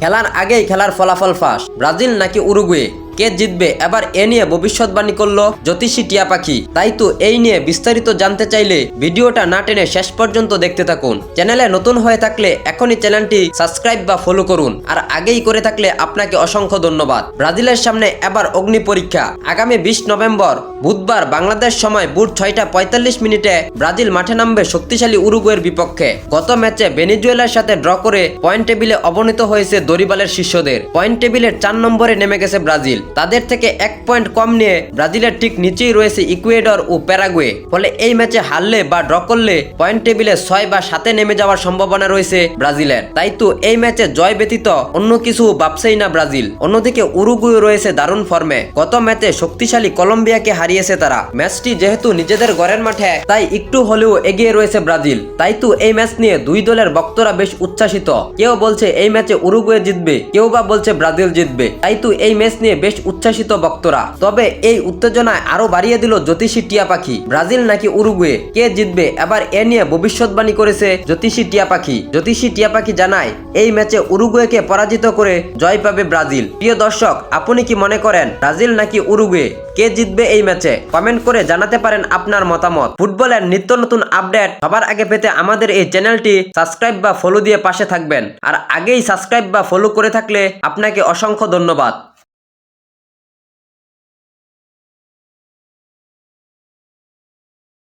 খেলার আগেই খেলার ফলাফল ফাঁস, ব্রাজিল নাকি উরুগুয়ে, কে জিতবে এবার এ নিয়ে ভবিষ্যৎবাণী করলো জ্যোতিষী টিয়া পাখি। তাই তো এই নিয়ে বিস্তারিত জানতে চাইলে ভিডিওটা না টেনে শেষ পর্যন্ত দেখতে থাকুন। চ্যানেলে নতুন হয়ে থাকলে এখনই চ্যানেলটি সাবস্ক্রাইব বা ফলো করুন, আর আগেই করে থাকলে আপনাকে অসংখ্য ধন্যবাদ। ব্রাজিলের সামনে এবার অগ্নি পরীক্ষা। আগামী 20 নভেম্বর বুধবার বাংলাদেশ সময় ভোর 6টা 45 মিনিটে ব্রাজিল মাঠে নামবে শক্তিশালী উরুগুয়ের বিপক্ষে। গত ম্যাচে ভেনেজুয়েলার সাথে ড্র করে পয়েন্ট টেবিলে অবনীত হয়েছে দরিবালের শীর্ষদের। পয়েন্ট টেবিলের 4 নম্বরে নেমে গেছে ব্রাজিল। তাদের থেকে 1 পয়েন্ট কম নিয়ে ব্রাজিলের ঠিক নিচেই রয়েছে ইকুয়েডর ও প্যারাগুয়ে। ফলে এই ম্যাচে হারলে বা ড্র করলে পয়েন্ট টেবিলে 6 বা 7-এ নেমে যাওয়ার সম্ভাবনা রয়েছে ব্রাজিলের। তাই তো এই ম্যাচে জয় ব্যতীত অন্য কিছু ভাবছেই না ব্রাজিল। অন্যদিকে উরুগুয়ে রয়েছে দারুণ ফর্মে। গত ম্যাচে শক্তিশালী কলম্বিয়াকে হারিয়েছে তারা। ম্যাচটি যেহেতু নিজেদের ঘরের মাঠে, তাই একটু হলেও এগিয়ে রয়েছে ব্রাজিল। তাই তো এই ম্যাচ নিয়ে দুই দলের ভক্তরা বেশ উচ্ছ্বাসিত। কেউ বলছে এই ম্যাচে উরুগুয়ে জিতবে, কেউ বা বলছে ব্রাজিল জিতবে। তাই তো এই ম্যাচ নিয়ে বেশ উচ্ছ্বাসিত ভক্তরা। তবে এই উত্তেজনায় আরো বাড়িয়ে দিল জ্যোতিষী টিয়া পাখি। ব্রাজিল নাকি উরুগুয়ে, কে জিতবে এবার এ নিয়ে ভবিষ্যৎবাণী করেছে জ্যোতিষী টিয়া পাখি। জ্যোতিষী টিয়া পাখি জানায় এই ম্যাচে উরুগুয়েকে পরাজিত করে জয় পাবে ব্রাজিল। প্রিয় দর্শক, আপনি কি মনে করেন ব্রাজিল নাকি উরুগুয়ে, কে জিতবে এই ম্যাচে? কমেন্ট করে জানাতে পারেন আপনার মতামত। ফুটবলের নিত্য নতুন আপডেট সবার আগে পেতে আমাদের এই চ্যানেলটি সাবস্ক্রাইব বা ফলো দিয়ে পাশে থাকবেন। আর আগেই সাবস্ক্রাইব বা ফলো করে থাকলে আপনাকে অসংখ্য ধন্যবাদ।